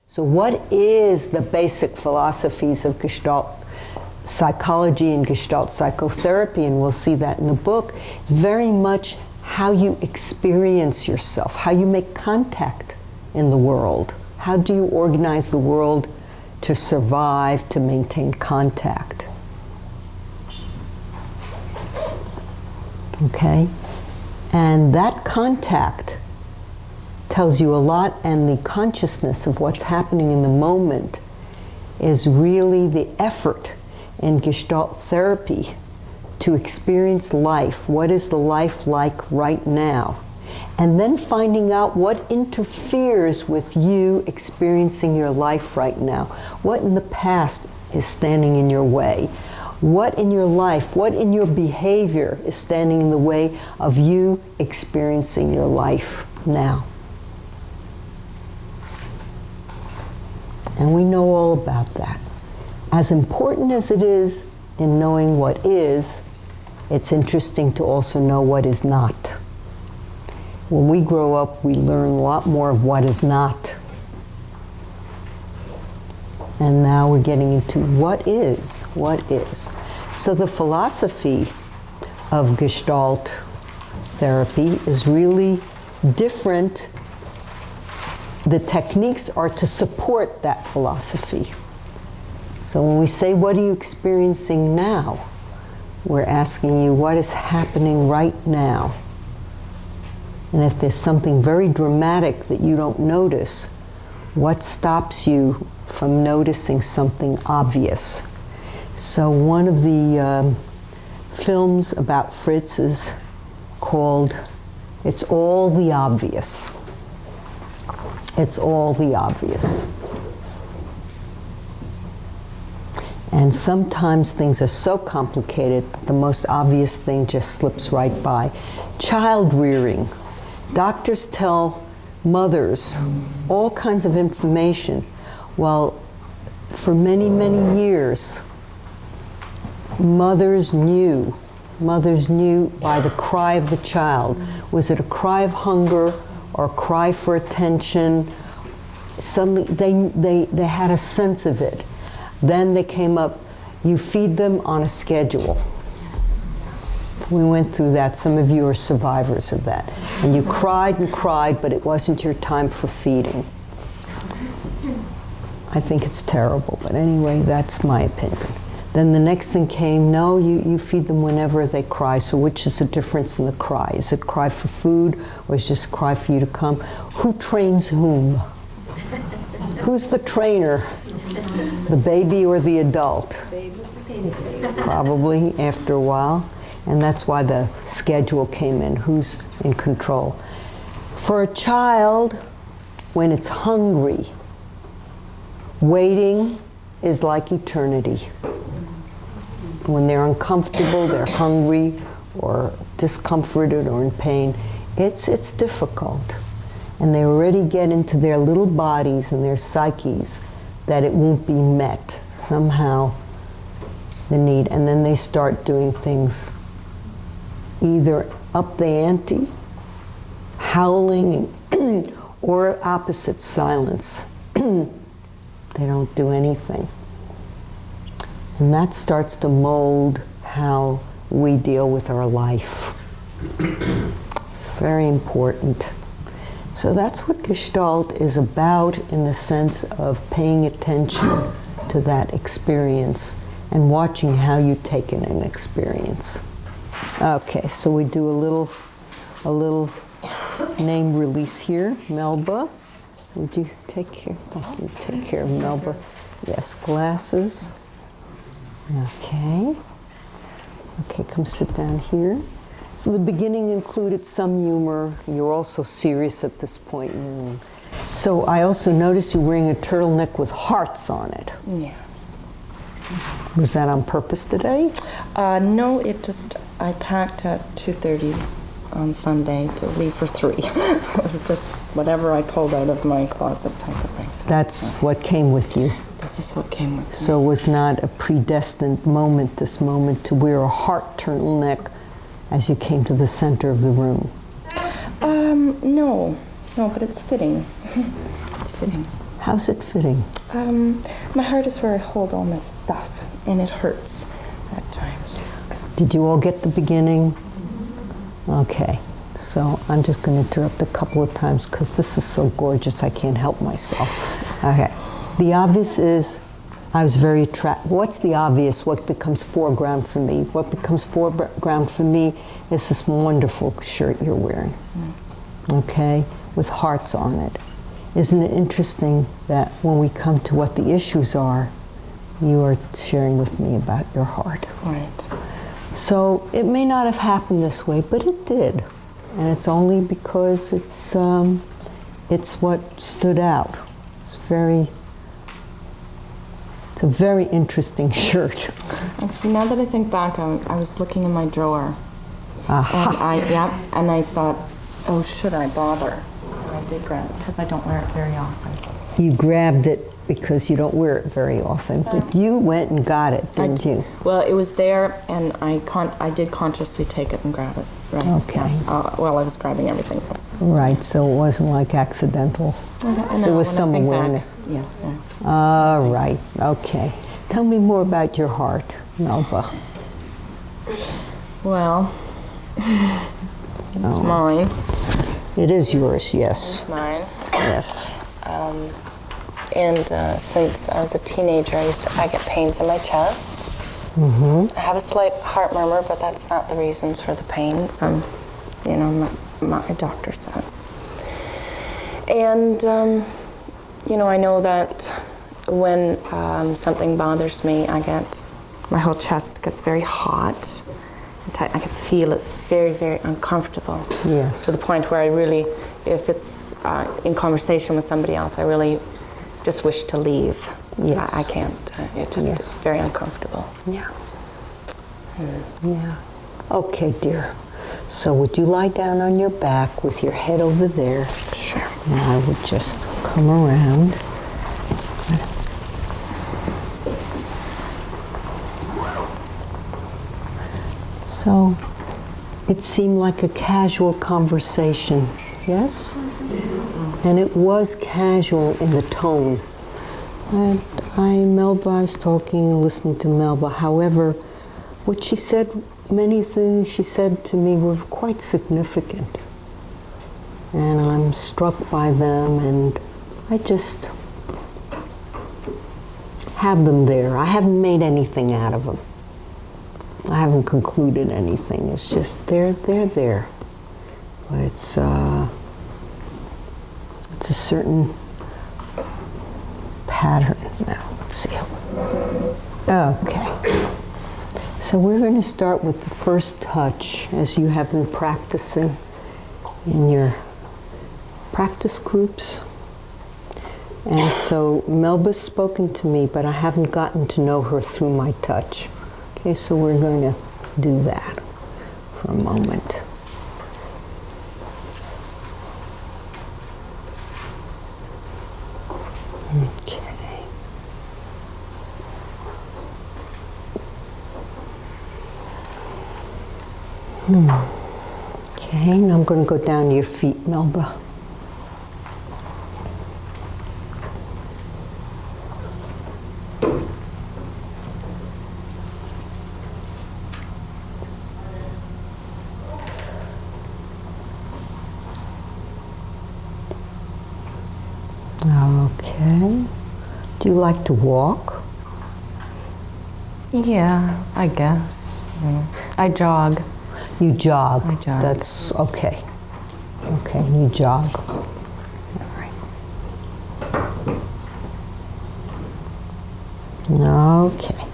So what is the basic philosophies of Gestalt psychology and Gestalt psychotherapy? And we'll see that in the book. It's very much how you experience yourself, how you make contact in the world. How do you organize the world to survive, to maintain contact? Okay? And that contact tells you a lot, and the consciousness of what's happening in the moment is really the effort in Gestalt therapy to experience life. What is the life like right now? And then finding out what interferes with you experiencing your life right now. What in the past is standing in your way? What in your life, what in your behavior is standing in the way of you experiencing your life now? And we know all about that. As important as it is in knowing what is, it's interesting to also know what is not. When we grow up, we learn a lot more of what is not. And now we're getting into what is. So the philosophy of Gestalt therapy is really different. The techniques are to support that philosophy. So when we say, what are you experiencing now? We're asking you, what is happening right now? And if there's something very dramatic that you don't notice, what stops you from noticing something obvious? So one of the films about Fritz is called It's All the Obvious. It's all the obvious. And sometimes things are so complicated that the most obvious thing just slips right by. Child rearing. Doctors tell mothers all kinds of information. Well, for many, many years, mothers knew by the cry of the child. Was it a cry of hunger or a cry for attention? Suddenly they had a sense of it. Then they came up, you feed them on a schedule. We went through that. Some of you are survivors of that. And you cried and cried, but it wasn't your time for feeding. I think it's terrible, but anyway, that's my opinion. Then the next thing came, no, you feed them whenever they cry. So which is the difference in the cry? Is it cry for food, or is it just cry for you to come? Who trains whom? Who's the trainer? The baby or the adult? Probably after a while. And that's why the schedule came in. Who's in control? For a child, when it's hungry, waiting is like eternity. When they're uncomfortable, they're hungry, or discomforted, or in pain, it's difficult. And they already get into their little bodies and their psyches that it won't be met. Somehow, the need. And then they start doing things, either up the ante, howling, or opposite, silence. They don't do anything. And that starts to mold how we deal with our life. It's very important. So that's what Gestalt is about, in the sense of paying attention to that experience and watching how you take in an experience. Okay, so we do a little name release here. Melba, would you take care? Thank you. Take care of Melba. Yes, glasses. Okay. Okay, come sit down here. So the beginning included some humor. You're also serious at this point. So I also noticed you wearing a turtleneck with hearts on it. Yeah. Was that on purpose today? No, I packed at 2:30 on Sunday to leave for 3. It was just whatever I pulled out of my closet type of thing. That's what came with you. This is what came with me. So it was not a predestined moment, this moment, to wear a heart turtleneck as you came to the center of the room? No, but it's fitting. It's fitting. How's it fitting? My heart is where I hold all my stuff, and it hurts at times. Did you all get the beginning? Okay, so I'm just going to interrupt a couple of times because this is so gorgeous I can't help myself. Okay, the obvious is I was very attracted. What's the obvious? What becomes foreground for me? What becomes foreground for me is this wonderful shirt you're wearing, okay, with hearts on it. Isn't it interesting that when we come to what the issues are, you are sharing with me about your heart? Right. So it may not have happened this way, but it did. And it's only because it's what stood out. It's a very interesting shirt. Actually, now that I think back, I was looking in my drawer. Aha. And I thought, oh, should I bother? And I did grab it because I don't wear it very often. You grabbed it because you don't wear it very often, but you went and got it, didn't you? Well, it was there, and I did consciously take it and grab it. Right. Okay. Well, I was grabbing everything else. Right, so it wasn't like accidental. There was some awareness. Yes. Yeah. All right, okay. Tell me more about your heart, Melba. Well, it's mine. It is yours, yes. It's mine. Yes. And since I was a teenager, I get pains in my chest. Mm-hmm. I have a slight heart murmur, but that's not the reasons for the pain from, my doctor says. And, I know that when something bothers me, my whole chest gets very hot. I can feel it's very, very uncomfortable. Yes. To the point where I really, if it's in conversation with somebody else, I really just wish to leave. Yes. I can't. It's just very uncomfortable. Yeah. Yeah. Okay, dear. So would you lie down on your back with your head over there? Sure. And I would just come around. So it seemed like a casual conversation, yes? And it was casual in the tone. Melba, I was talking and listening to Melba. However, what she said, many things she said to me were quite significant. And I'm struck by them, and I just have them there. I haven't made anything out of them. I haven't concluded anything. It's just they're there. But it's a certain pattern. Now, let's see. Okay. So we're going to start with the first touch, as you have been practicing in your practice groups. And so Melba's spoken to me, but I haven't gotten to know her through my touch. Okay, so we're going to do that for a moment. Okay. Okay, now I'm going to go down to your feet, Melba. Okay. Do you like to walk? Yeah, I guess. I jog. You jog. I jog. That's okay. Okay, you jog. All right. Okay.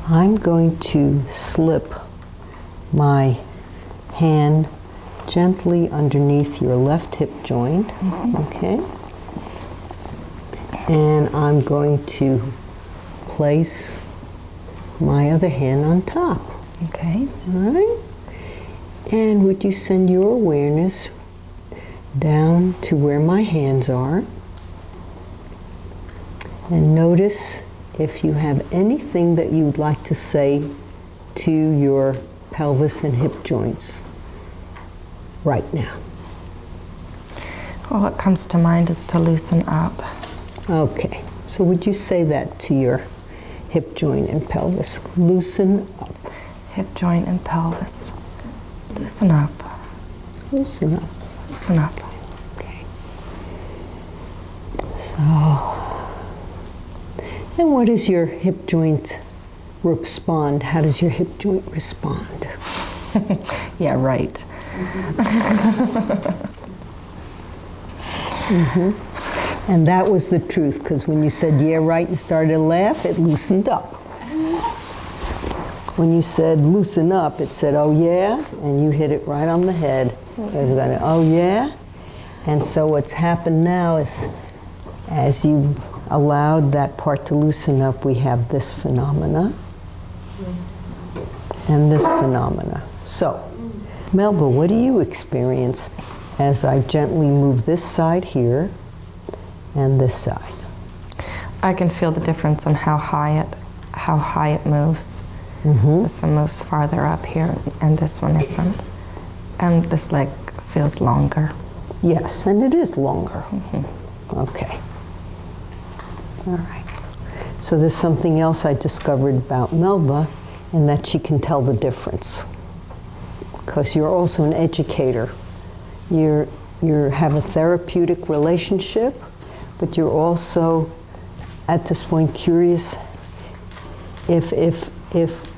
I'm going to slip my hand gently underneath your left hip joint. Okay. And I'm going to place my other hand on top. Okay. All right? And would you send your awareness down to where my hands are? And notice if you have anything that you would like to say to your pelvis and hip joints right now. Well, what comes to mind is to loosen up. Okay, so would you say that to your hip joint and pelvis? Loosen up. Hip joint and pelvis. Loosen up. Loosen up. Loosen up. Okay. So, and what does your hip joint respond? How does your hip joint respond? Yeah, right. Mm-hmm. And that was the truth, because when you said, yeah, right, and started to laugh, it loosened up. When you said loosen up, it said, oh yeah, and you hit it right on the head. It was going, oh yeah. And so what's happened now is, as you allowed that part to loosen up, we have this phenomena and this phenomena. So, Melba, what do you experience as I gently move this side here and this side? I can feel the difference on how high it moves. Mm-hmm. This one moves farther up here, and this one isn't. And this leg feels longer. Yes, and it is longer. Mm-hmm. Okay. All right. So there's something else I discovered about Melba, and that she can tell the difference. Because you're also an educator. You have a therapeutic relationship, but you're also, at this point, curious if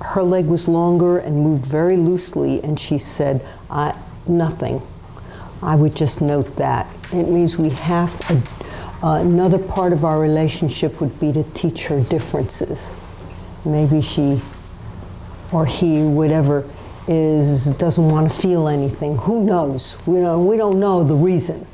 her leg was longer and moved very loosely and she said, nothing, I would just note that. It means we have another part of our relationship would be to teach her differences. Maybe she or he, whatever, doesn't want to feel anything. Who knows? We don't know the reason.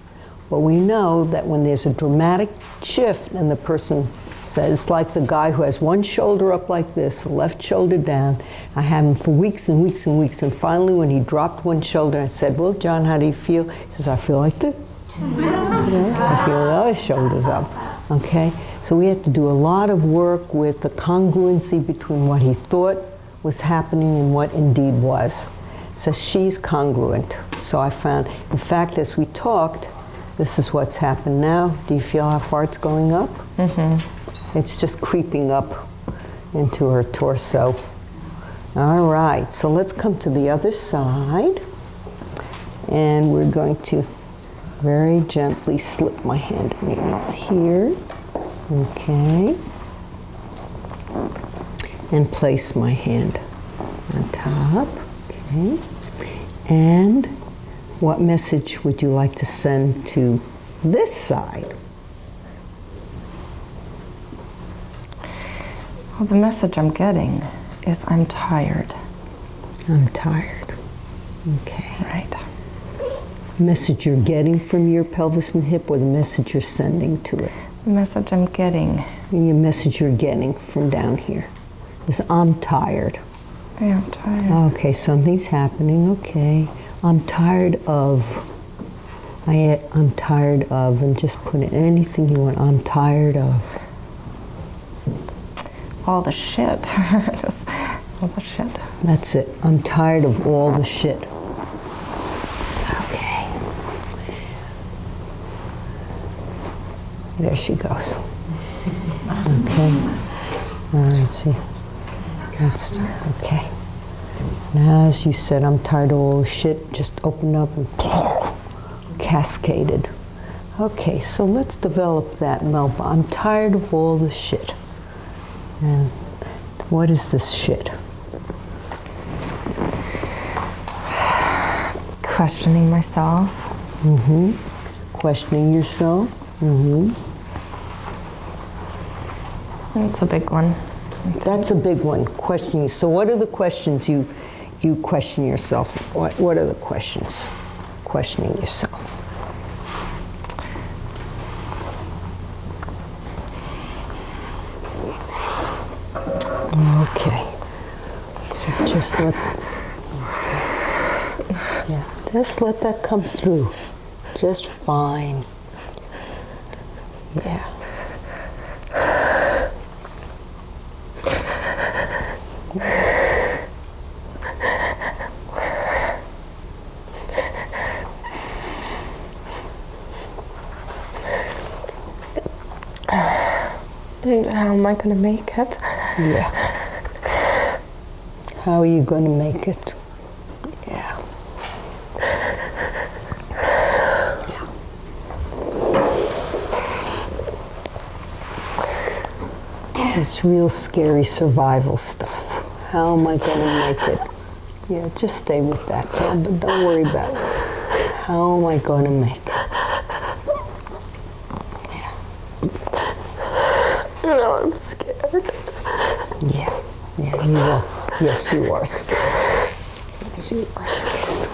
But we know that when there's a dramatic shift and the person says, it's like the guy who has one shoulder up like this, the left shoulder down. I had him for weeks and weeks and weeks, and finally when he dropped one shoulder, I said, well, John, how do you feel? He says, I feel like this. I feel the other shoulder's up. Okay? So we had to do a lot of work with the congruency between what he thought was happening and what indeed was. So she's congruent. So I found, in fact, as we talked, this is what's happened now. Do you feel how far it's going up? Mm-hmm. It's just creeping up into her torso. All right, so let's come to the other side. And we're going to very gently slip my hand underneath here. Okay. And place my hand on top. Okay. And what message would you like to send to this side? Well, the message I'm getting is I'm tired. I'm tired. Okay. Right. Message you're getting from your pelvis and hip, or the message you're sending to it? The message I'm getting. The message you're getting from down here is I'm tired. I am tired. Okay, something's happening. Okay. I'm tired of. I'm tired of, and just put in anything you want. I'm tired of. All the shit. Just all the shit. That's it. I'm tired of all the shit. Okay. There she goes. Okay. All right, see. That's okay. Now, as you said, I'm tired of all the shit, just opened up and cascaded. Okay, so let's develop that, Melba. I'm tired of all the shit. And what is this shit? Questioning myself. Mm-hmm. Questioning yourself. Mm-hmm. That's a big one. That's a big one, questioning. So what are the questions you question yourself? What are the questions? Questioning yourself. Okay. So just let that come through. Just fine. Yeah. How am I going to make it? Yeah. How are you going to make it? Yeah. Yeah. It's real scary survival stuff. How am I going to make it? Yeah, just stay with that, but don't worry about it. How am I going to make it? Yeah. You know, I'm scared. Yeah, you are. Yes, you are scared. Yes, you are scared.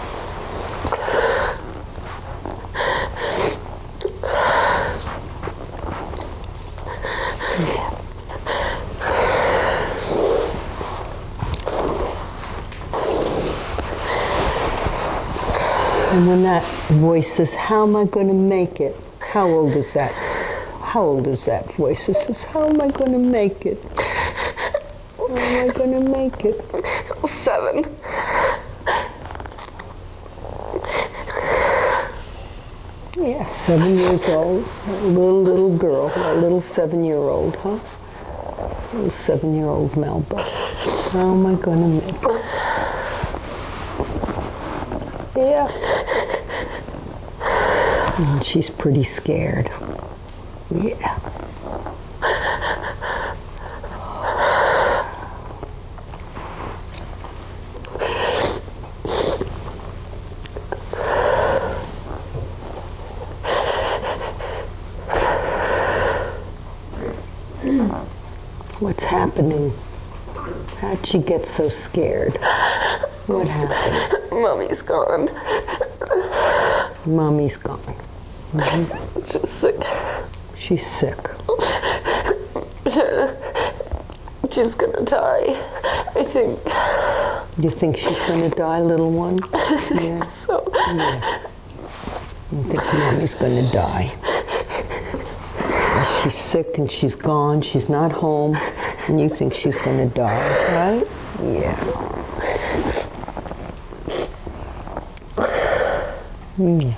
And when that voice says, how am I going to make it? How old is that? How old is that voice that says, how am I going to make it? How am I going to make it? 7. Yeah, 7 years old. A little girl, a little 7-year-old, huh? Little 7-year-old Melba. How am I going to make it? Yeah. And she's pretty scared. Yeah. What's happening? How'd she get so scared? What happened? Mommy's gone. Mommy's gone. Mm-hmm. She's sick. She's sick. She's gonna die, I think. You think she's gonna die, little one? Yeah. So. Yeah. You think Mommy's gonna die? She's sick and she's gone. She's not home, and you think she's gonna die, right? Yeah. Yeah.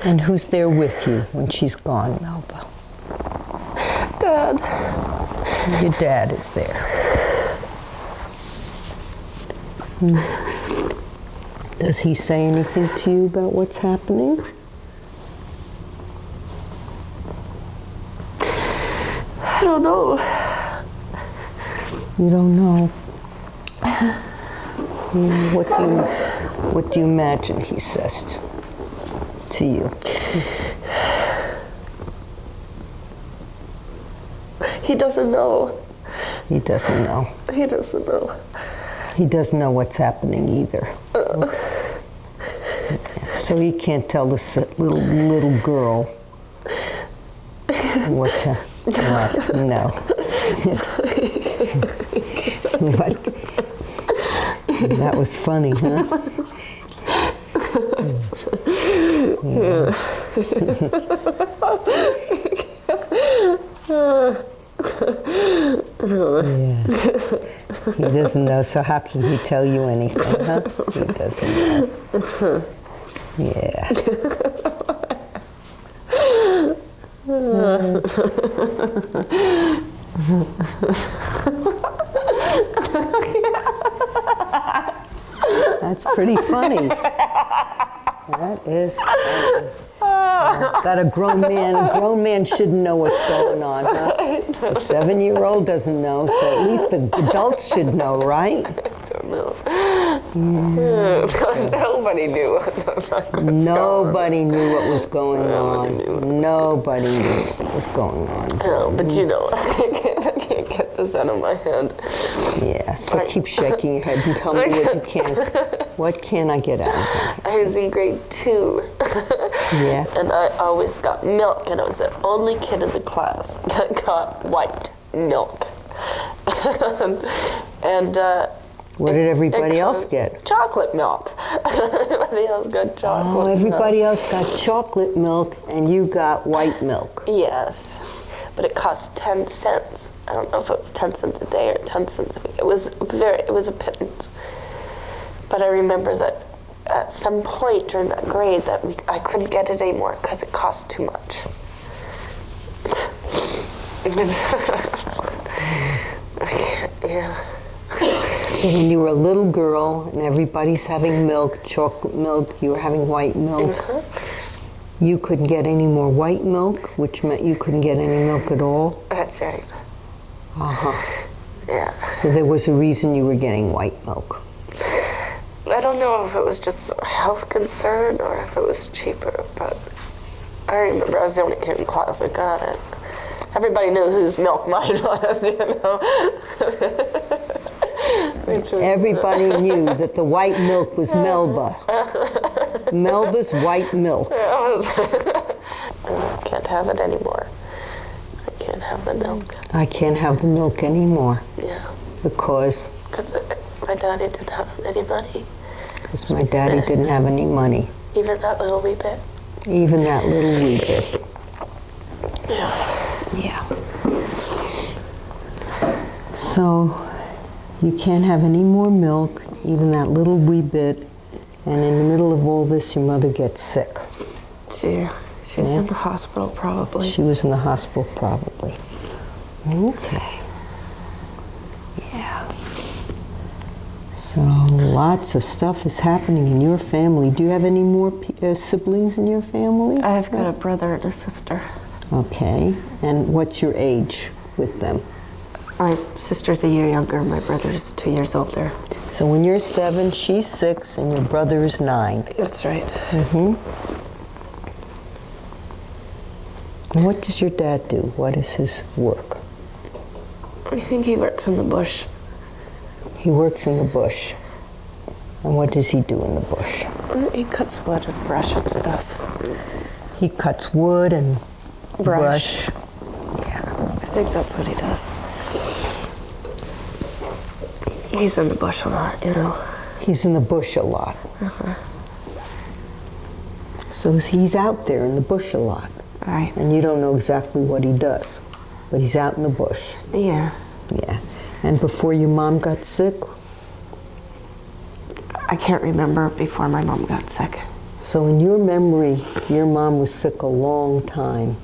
And who's there with you when she's gone, Melba? Dad. Your dad is there. Does he say anything to you about what's happening? I don't know. You don't know. What do you imagine he says to you? He doesn't know. He doesn't know. He doesn't know. He doesn't know what's happening either. So he can't tell this little girl what's happening. What? No. What? That was funny, huh? Yeah. Yeah. He doesn't know, so how can he tell you anything, huh? He doesn't know. Yeah. That's pretty funny. That is funny. Got a grown man shouldn't know what's going on, huh? A 7-year-old doesn't know, so at least the adults should know, right? I don't know. Nobody knew what Nobody knew what was going on. Nobody knew what was going on. No, but you know, I can't get this out of my head. Yeah, so keep shaking your head and tell me what you can. What can I get out of it? I was in grade 2. Yeah. And I always got milk, and I was the only kid in the class that got white milk. and what did everybody else get? Chocolate milk. Everybody else got chocolate milk. Everybody else got chocolate milk, and you got white milk. Yes, but it cost 10 cents. I don't know if it was 10 cents a day or 10 cents a week. It was a pittance. But I remember that at some point during that grade I couldn't get it anymore because it cost too much. Yeah. So when you were a little girl and everybody's having milk, chocolate milk, you were having white milk, you couldn't get any more white milk, which meant you couldn't get any milk at all? That's right. Uh-huh. Yeah. So there was a reason you were getting white milk. I don't know if it was just a health concern or if it was cheaper, but I remember I was the only kid in class that got it. Everybody knew whose milk mine was, you know. Everybody knew that the white milk was Melba. Melba's white milk. I can't have it anymore. I can't have the milk. I can't have the milk anymore. Yeah. Because my daddy didn't have any money. Because my daddy didn't have any money. Even that little wee bit. Even that little wee bit. Yeah. Yeah. So you can't have any more milk, even that little wee bit, and in the middle of all this, your mother gets sick. She's in the hospital, probably. She was in the hospital, probably. Okay. Yeah. So lots of stuff is happening in your family. Do you have any more siblings in your family? I've got a brother and a sister. Okay. And what's your age with them? My sister's a year younger. My brother's 2 years older. So when you're 7, she's 6, and your brother is 9. That's right. Mm-hmm. And what does your dad do? What is his work? I think he works in the bush. He works in the bush. And what does he do in the bush? He cuts wood and brush and stuff. He cuts wood and brush. Yeah, I think that's what he does. He's in the bush a lot, you know. He's in the bush a lot. So he's out there in the bush a lot. Right. And you don't know exactly what he does, but he's out in the bush. Yeah. Yeah. And before your mom got sick? I can't remember before my mom got sick. So in your memory, your mom was sick a long time.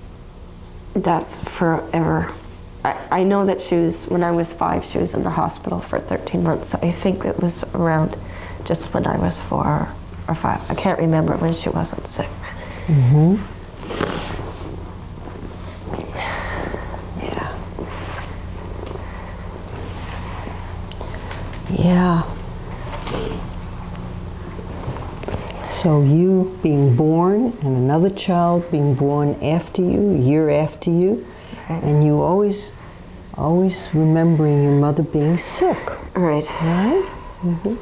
That's forever. I know that she was, when I was 5, she was in the hospital for 13 months. I think it was around just when I was 4 or 5. I can't remember when she wasn't sick. Mm-hmm. Yeah. Yeah. So you being born and another child being born after you, a year after you, and you always remembering your mother being sick. Right. Right? Mm-hmm.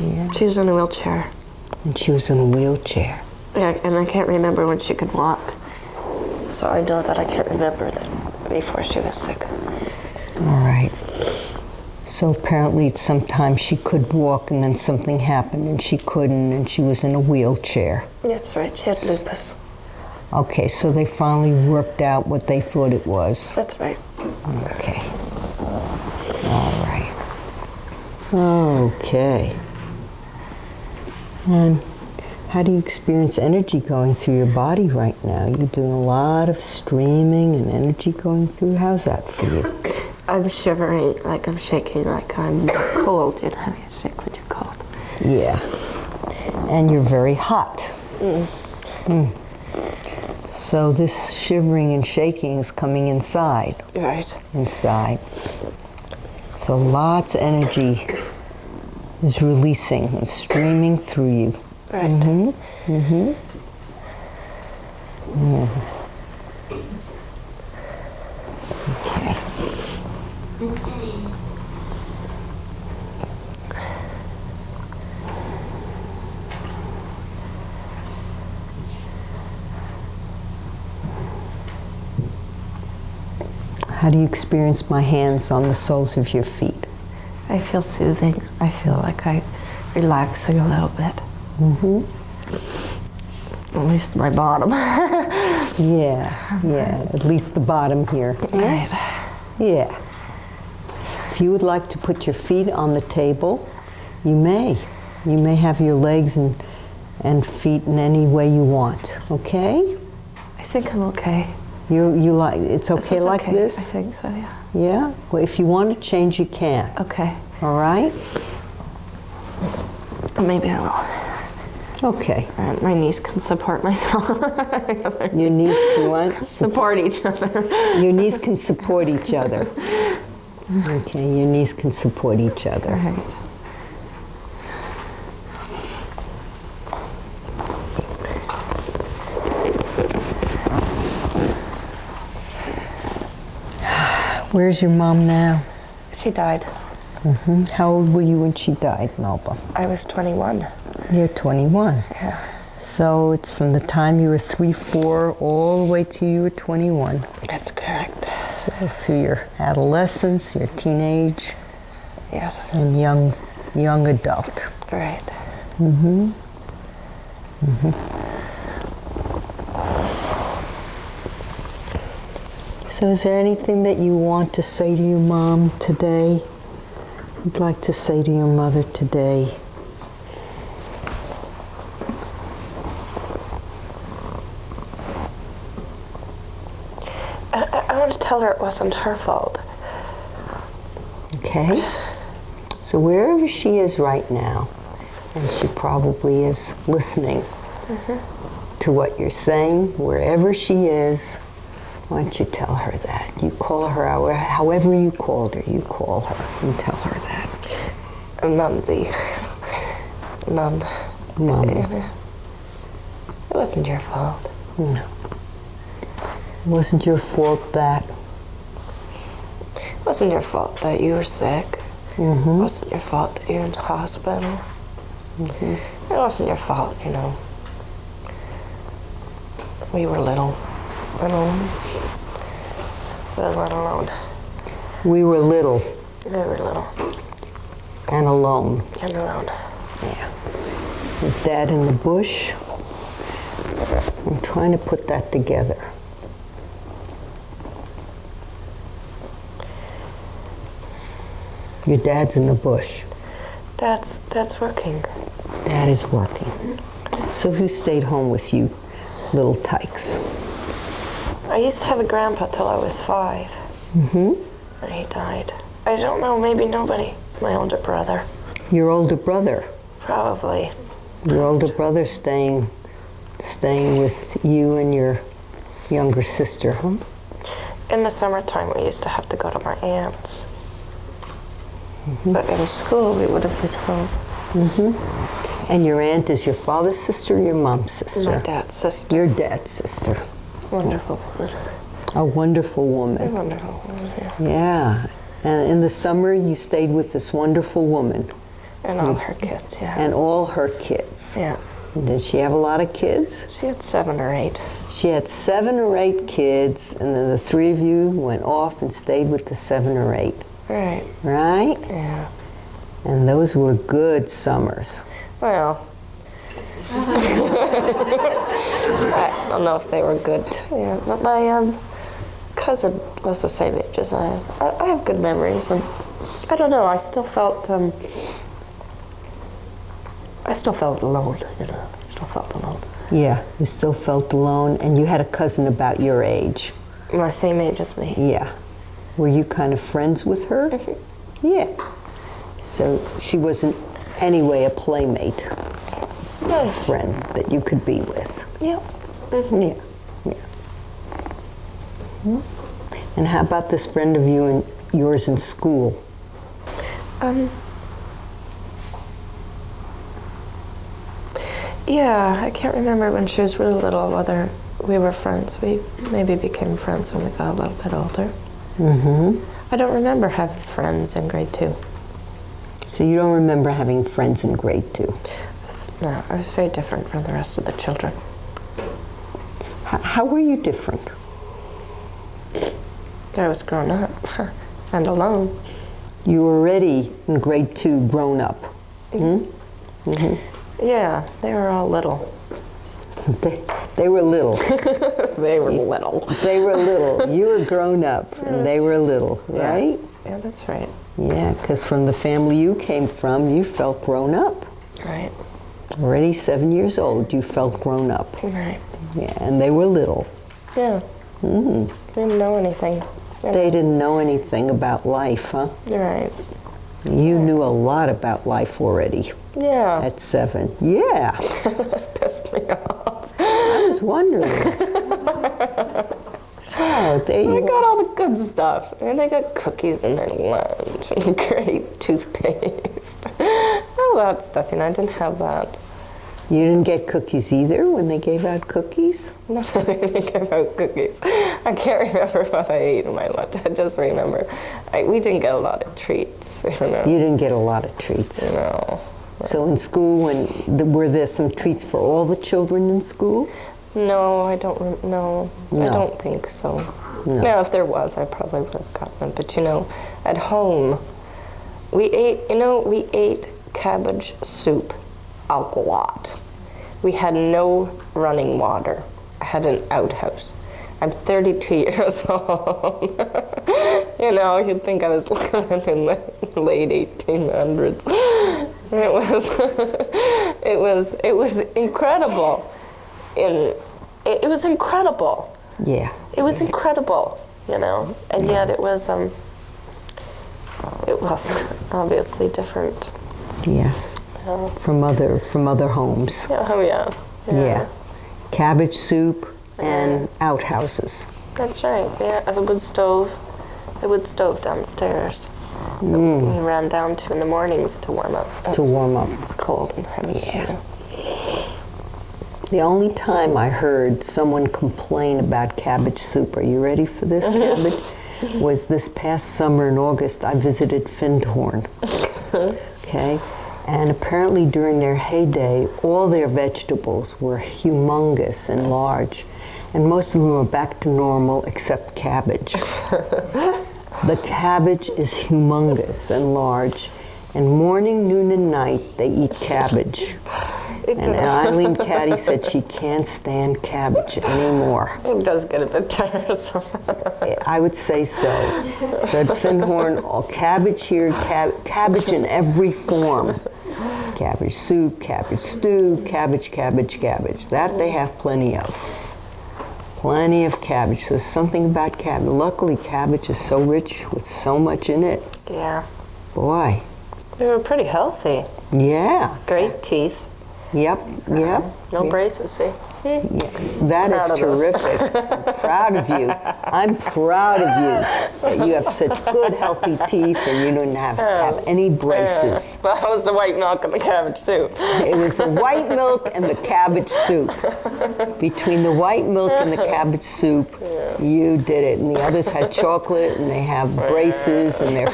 Yeah. She was in a wheelchair. And she was in a wheelchair. Yeah, and I can't remember when she could walk. So I know that I can't remember that before she was sick. All right. So apparently sometimes she could walk and then something happened and she couldn't and she was in a wheelchair. That's right, she had lupus. Okay, so they finally worked out what they thought it was. That's right. Okay. All right. Okay. And how do you experience energy going through your body right now? You're doing a lot of streaming and energy going through. How's that for you? I'm shivering, like I'm shaking, like I'm cold. You know, you shake when you're cold. Yeah. And you're very hot. So this shivering and shaking is coming inside. Right. Inside. So lots of energy is releasing and streaming through you. Right. Mm-hmm. Mm-hmm. Yeah. Okay. How do you experience my hands on the soles of your feet? I feel soothing. I feel like I'm relaxing a little bit. Mm-hmm. At least my bottom. Yeah, at least the bottom here. Right. Yeah. If you would like to put your feet on the table, you may. You may have your legs and feet in any way you want, okay? I think I'm okay. You like, it's okay like okay. this? I think so, yeah. Yeah? Well, if you want to change, you can. Okay. All right? Maybe I will. Okay. My knees can support myself. Your knees can what? Support each other. Your knees can support each other. Okay, your knees can support each other. Right. Where's your mom now? She died. How old were you when she died, Melba? I was 21. You're 21. Yeah. So it's from the time you were 3, 4, all the way to you were 21. That's correct. So through your adolescence, your teenage, Yes. and young adult. Right. So is there anything that you want to say to your mom today? You'd like to say to your mother today? I want to tell her it wasn't her fault. Okay. So wherever she is right now, and she probably is listening to what you're saying, wherever she is, why don't you tell her that? You call her however you called her, you call her and tell her that. Mumsy. Mum. Mom. It wasn't your fault. No. It wasn't your fault that. It wasn't your fault that you were sick. It wasn't your fault that you're in the hospital. It wasn't your fault, you know. We were little. Alone. We were alone. We were little We were little. and alone. And alone. Yeah. With Dad in the bush. I'm trying to put that together. Your dad's in the bush. Dad's working. Dad is working. So who stayed home with you, little tykes? I used to have a grandpa till I was 5. And he died. I don't know, maybe nobody. My older brother. Your older brother. Probably. Your older brother staying with you and your younger sister, huh? In the summertime, we used to have to go to my aunt's. But in school, we would have been home. And your aunt is your father's sister or your mom's sister? My dad's sister. Your dad's sister. Wonderful woman. A wonderful A woman. wonderful woman, yeah. Yeah. And in the summer, you stayed with this wonderful woman And all her kids, yeah. and all her kids. Yeah. Did she have a lot of kids? She had 7 or 8. She had 7 or 8 kids, and then the 3 of you went off and stayed with the 7 or 8. Right. Right? Yeah. And those were good summers. Well, I don't know if they were good. Yeah, but my cousin was the same age as I am. I have good memories, and I don't know. I still felt alone. You know. I still felt alone. Yeah, you still felt alone, and you had a cousin about your age. My same age as me. Yeah. Were you kind of friends with her? Yeah. So she wasn't anyway a playmate, Yes. friend that you could be with. Yeah. Yeah, yeah. And how about this friend of yours in school? Yeah, I can't remember when she was really little whether we were friends. We maybe became friends when we got a little bit older. I don't remember having friends in grade 2. So you don't remember having friends in grade 2? No, I was very different from the rest of the children. How were you different? I was grown up and alone. You were already in grade 2 grown up. Yeah, they were all little. They were little. They were little. They were little. You were grown up, and they were little, right? Yeah, that's right. Yeah, because from the family you came from, you felt grown up. Right. Already 7 years old, you felt grown up. Right. Yeah, and they were little. Yeah. Didn't know anything. They didn't know anything about life, huh? Right. You knew a lot about life already Yeah. at 7. Yeah. Pissed me off. I was wondering. So, there They you got all the good stuff. And they got cookies in their lunch and great toothpaste. All that stuff, and I didn't have that. You didn't get cookies either when they gave out cookies? No, they didn't give out cookies. I can't remember what I ate in my lunch. I just remember we didn't get a lot of treats. You know. You didn't get a lot of treats. No. So in school, were there some treats for all the children in school? No, I don't. No, I don't think so. No. Now, if there was, I probably would have gotten them. But at home, we ate cabbage soup a lot. We had no running water. I had an outhouse. I'm 32 years old. You'd think I was living in the late 1800s. It was incredible. It was incredible. Yeah. It was incredible, and yet it was obviously different. Yes. From other homes. Oh yeah. Yeah. Cabbage soup and outhouses. That's right. Yeah, as a wood stove downstairs. We ran down to in the mornings to warm up. It's cold and heavy. Yeah. The only time I heard someone complain about cabbage soup, are you ready for this, cabbage? Was this past summer in August. I visited Findhorn. Okay? And apparently during their heyday, all their vegetables were humongous and large. And most of them were back to normal except cabbage. The cabbage is humongous and large. And morning, noon, and night, they eat cabbage. And Eileen Caddy said she can't stand cabbage anymore. It does get a bit tiresome. I would say so. So at Findhorn, all cabbage here, cabbage in every form. Cabbage soup, cabbage stew, cabbage. That they have plenty of. Plenty of cabbage. So something about cabbage. Luckily, cabbage is so rich with so much in it. Yeah. Boy. They were pretty healthy. Yeah. Great teeth. Yep. No braces, see? Yeah. That is terrific. I'm proud of you. I'm proud of you that you have such good, healthy teeth and you don't have any braces. Well, that was the white milk and the cabbage soup. It was the white milk and the cabbage soup. Between the white milk and the cabbage soup, you did it. And the others had chocolate and they have braces and their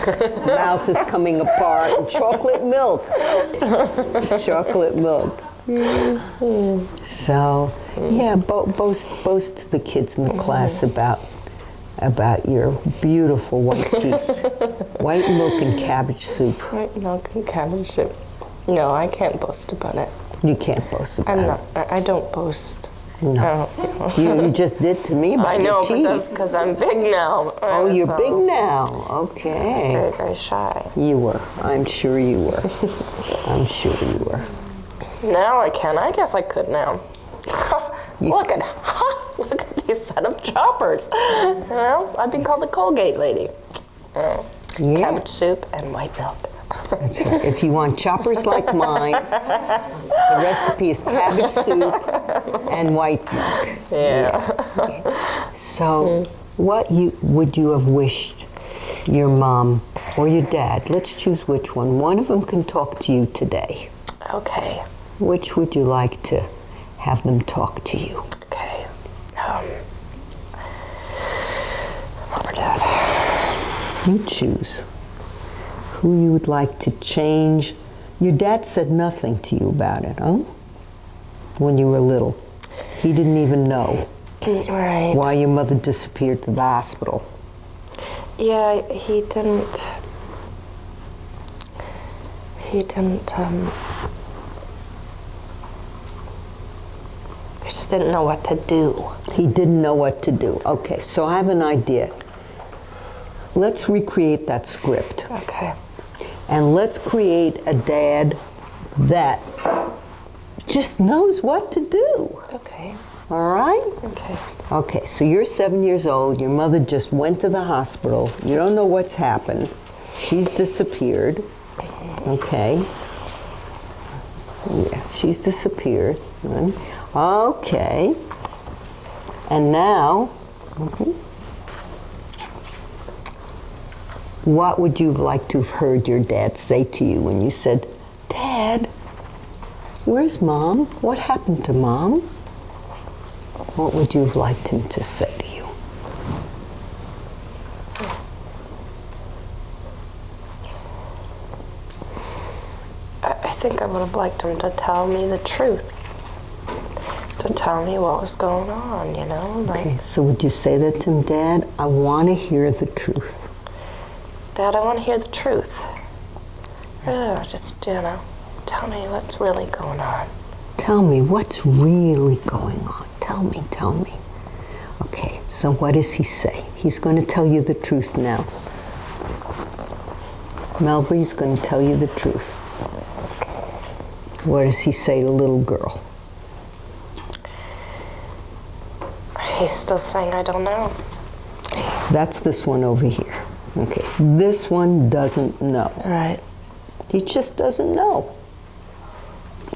mouth is coming apart. And chocolate milk. Chocolate milk. So, yeah, boast to the kids in the class about your beautiful white teeth. White milk and cabbage soup. White milk and cabbage soup. No, I can't boast about it. You can't boast about it. I don't boast. No. You just did to me about your teeth. I know, but that's because I'm big now. Oh, you're big now. Okay. I was very, very shy. You were. I'm sure you were. I'm sure you were. Now I can. I guess I could now. Look at these set of choppers. I've been called the Colgate lady. Cabbage soup and white milk. That's right. If you want choppers like mine, the recipe is cabbage soup and white milk. Yeah. So, what would you have wished your mom or your dad? Let's choose which one. One of them can talk to you today. Okay. Which would you like to have them talk to you? Okay. Mom or Dad? You choose who you would like to change. Your dad said nothing to you about it, huh? When you were little. He didn't even know Right. why your mother disappeared to the hospital. Yeah, he didn't. He just didn't know what to do. He didn't know what to do. Okay, so I have an idea. Let's recreate that script. Okay. And let's create a dad that just knows what to do. Okay. All right? Okay. Okay, so you're 7 years old. Your mother just went to the hospital. You don't know what's happened. She's disappeared. Okay. Yeah, she's disappeared. Okay. And now, what would you like to have heard your dad say to you when you said, Dad, where's Mom? What happened to Mom? What would you have liked him to say to you? I think I would have liked him to tell me the truth. To tell me what was going on, you know? Like, Okay, so would you say that to him, Dad? I want to hear the truth. Dad, I want to hear the truth. Yeah, just, you know, tell me what's really going on. Tell me what's really going on. Tell me, tell me. Okay, so what does he say? He's going to tell you the truth now. Melby's going to tell you the truth. What does he say to the little girl? He's still saying, I don't know. That's this one over here. Okay, this one doesn't know. Right. He just doesn't know.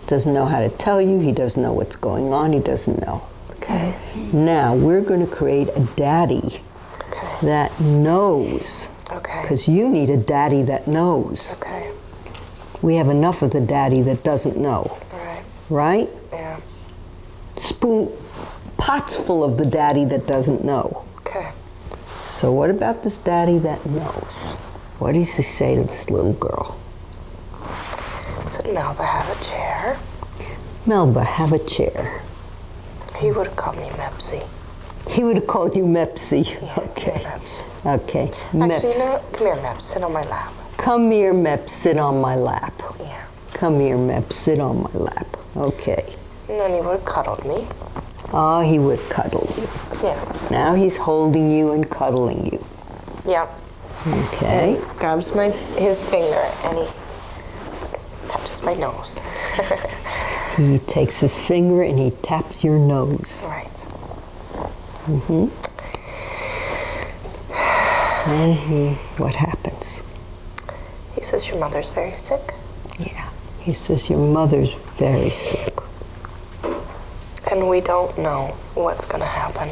Doesn't know how to tell you. He doesn't know what's going on. He doesn't know. Okay. Now we're going to create a daddy that knows. Okay. Because you need a daddy that knows. Okay. We have enough of the daddy that doesn't know. Right. Right? Yeah. Pots full of the daddy that doesn't know. Okay. So what about this daddy that knows? What does he say to this little girl? Said, Melba, have a chair. Melba, have a chair. He would have called me Mepsy. He would have called you Mepsy. Yeah, Okay. Meps. Okay. Actually, Meps. you know what? Come here, Meps. Sit on my lap. Come here, Meps, sit on my lap. Yeah. Come here, Meps, sit on my lap. Okay. And then he would have cuddled me. Oh, he would cuddle you. Yeah. Now he's holding you and cuddling you. Yeah. Okay. And he grabs his finger and he touches my nose. He takes his finger and he taps your nose. Right. Mm-hmm. And what happens? He says, your mother's very sick. Yeah. He says, your mother's very sick. And we don't know what's going to happen.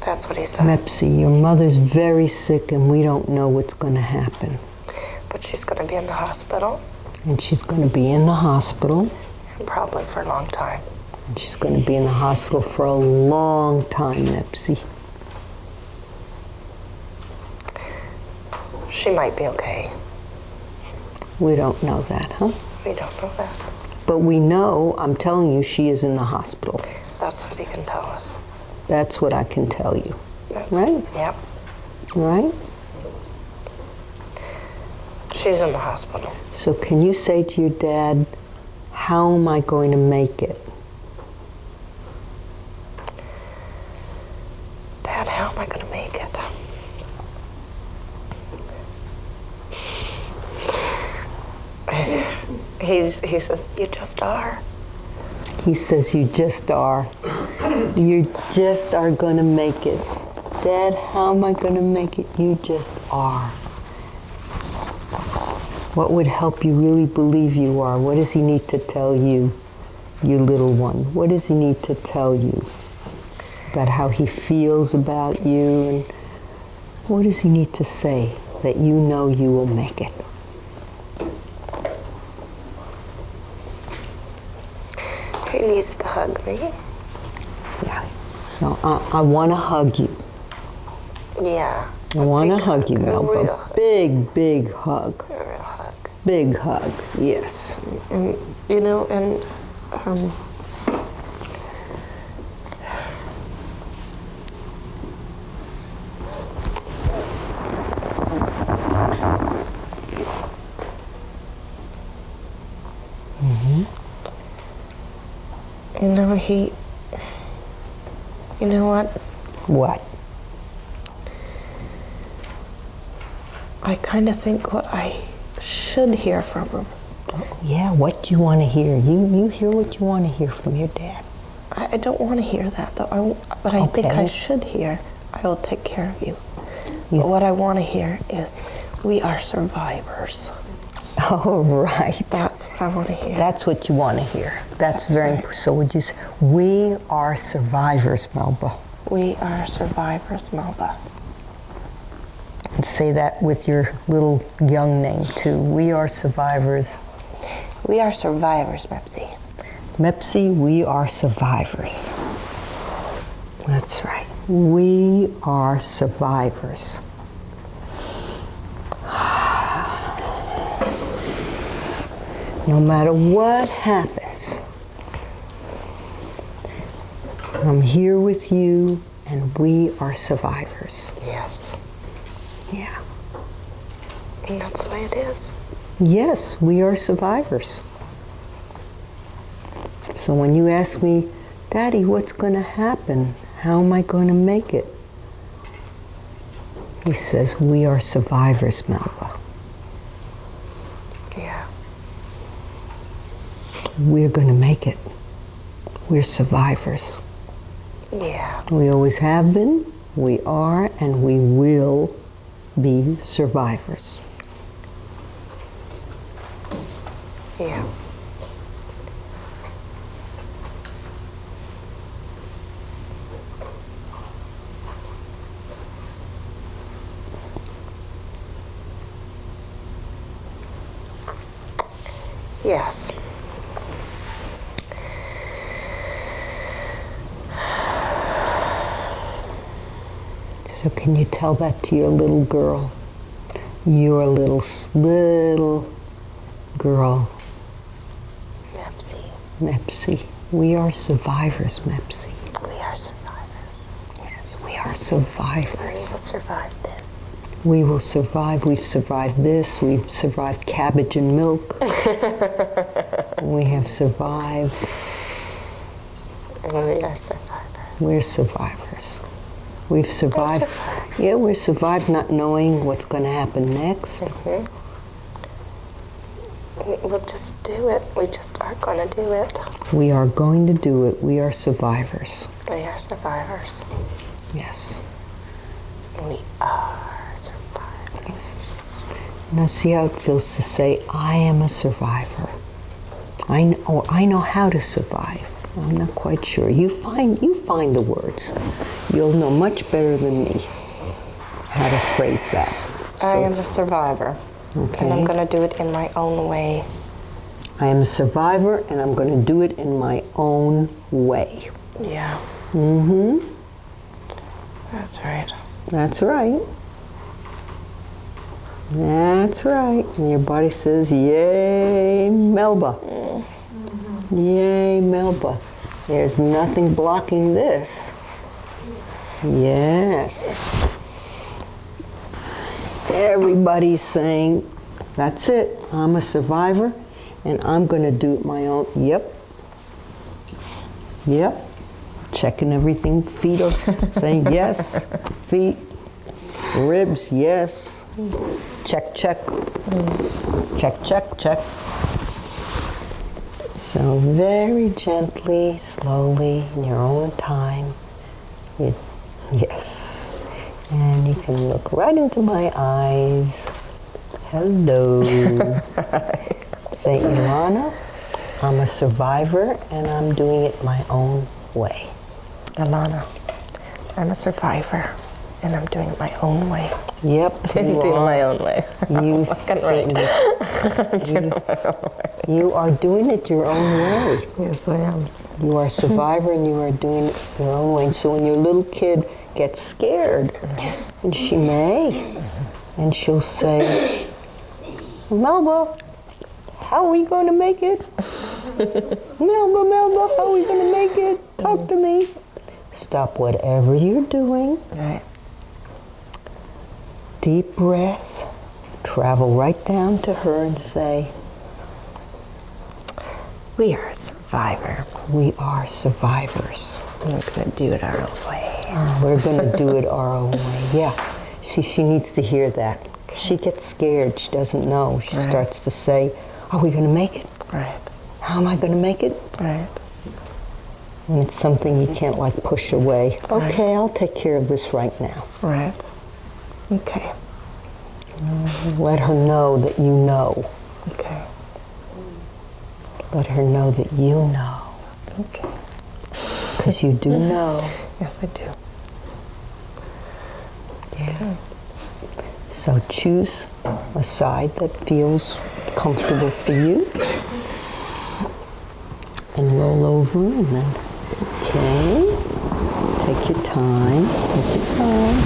That's what he said. Mepsy, your mother's very sick and we don't know what's going to happen. But she's going to be in the hospital. And she's going to be in the hospital. And probably for a long time. And she's going to be in the hospital for a long time, Mepsy. She might be okay. We don't know that, huh? We don't know that. But we know, I'm telling you, she is in the hospital. That's what he can tell us. That's what I can tell you. That's, right? Yep. Right? She's in the hospital. So can you say to your dad, how am I going to make it? Dad, how am I going to make it? He says, you just are. He says, you just are. You just are going to make it. Dad, how am I going to make it? You just are. What would help you really believe you are? What does he need to tell you, you little one? What does he need to tell you about how he feels about you? And what does he need to say that you know you will make it? He needs to hug me. Yeah. So I want to hug you. Yeah. I want to hug you, A Melba. real hug. Big, big hug. A real hug. Big hug, yes. And, you know, and you know, you know what? What? I kind of think what I should hear from him. Yeah, what do you want to hear? You hear what you want to hear from your dad. I don't want to hear that, though. But I think I should hear, I will take care of you. But what I want to hear is, we are survivors. Oh, right. That's what I want to hear. That's what you want to hear. That's very important. So would you say, we are survivors, Melba? We are survivors, Melba. And say that with your little young name, too. We are survivors. We are survivors, Mepsi. Mepsi, we are survivors. That's right. We are survivors. No matter what happens, I'm here with you, and we are survivors. Yes. Yeah. And that's the way it is. Yes, we are survivors. So when you ask me, Daddy, what's going to happen? How am I going to make it? He says, we are survivors, Melba. Yeah. We're going to make it. We're survivors. Yeah. We always have been, we are, and we will be survivors. Yeah. Yes. So can you tell that to your little girl? Your little girl. Mepsi. Mepsi. We are survivors, Mepsi. We are survivors. Yes, we are survivors. We will survive this. We will survive. We've survived this. We've survived cabbage and milk. We have survived. And we are survivors. We're survivors. We've survived. Yeah, we survived not knowing what's going to happen next. Mm-hmm. We'll just do it. We just are going to do it. We are going to do it. We are survivors. We are survivors. Yes. We are survivors. Yes. Now see how it feels to say, I am a survivor. I know how to survive. I'm not quite sure. You find the words. You'll know much better than me how to phrase that. I am a survivor. Okay. And I'm going to do it in my own way. I am a survivor, and I'm going to do it in my own way. Yeah. Mm-hmm. That's right. That's right. That's right. And your body says, yay, Melba. Mm-hmm. Yay, Melba. There's nothing blocking this. Yes. Everybody's saying, that's it. I'm a survivor, and I'm going to do it my own. Yep. Yep. Checking everything. Feet are saying yes. Feet. Ribs, yes. Check, check. Check, check, check. So very gently, slowly, in your own time. Yes. And you can look right into my eyes. Hello. Say, Ilana, I'm a survivor, and I'm doing it my own way. Ilana, I'm a survivor, and I'm doing it my own way. Yep. I'm doing it my own way. You certainly. You are doing it your own way. Yes, I am. You are a survivor, and you are doing it your own way. And so when your little kid gets scared, and she may, and she'll say, Melba, how are we going to make it? Melba, how are we going to make it? Talk to me. Stop whatever you're doing. Right. Deep breath. Travel right down to her and say, We are a survivor. we are survivors. And we're going to do it our own way. We're going to do it our own way. Yeah. She needs to hear that. She gets scared. She doesn't know. She starts to say, are we going to make it? Right. How am I going to make it? Right. And it's something you can't like push away. Okay, I'll take care of this right now. Right. Okay. Let her know that you know. Okay. Let her know that you know. Okay. Because you do know. Yes, I do. Yeah. So choose a side that feels comfortable for you. And roll over and then, okay. Take your time. Take your time.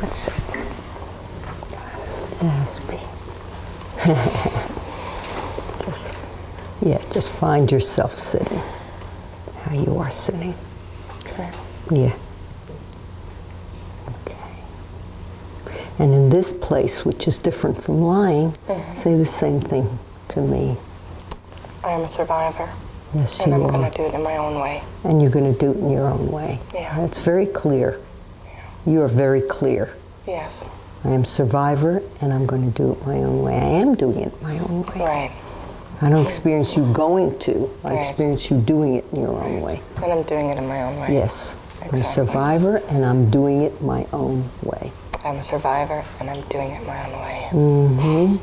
That's it. Just find yourself sitting how you are sitting. Okay. Yeah. Okay. And in this place, which is different from lying, say the same thing to me. I am a survivor. Yes, and you I'm are. going to do it in my own way. And you're going to do it in your own way. Yeah. And it's very clear. Yeah. You are very clear. Yes. I am survivor, and I'm going to do it my own way. I am doing it my own way. Right. I don't experience you going to. I Right. experience you doing it in your own way. And I'm doing it in my own way. Yes. Exactly. I'm a survivor, and I'm doing it my own way. I'm a survivor, and I'm doing it my own way. Mm-hmm.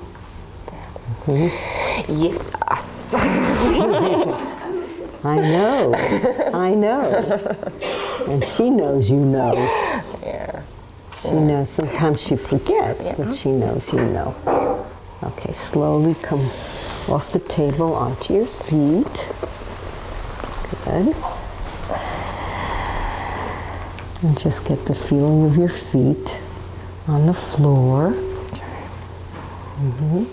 Mm-hmm. Yes. I know. I know. And she knows you know. Yeah. She knows. Sometimes she forgets, but she knows you know. Okay, slowly come off the table onto your feet. Good. And just get the feeling of your feet on the floor. Mm-hmm.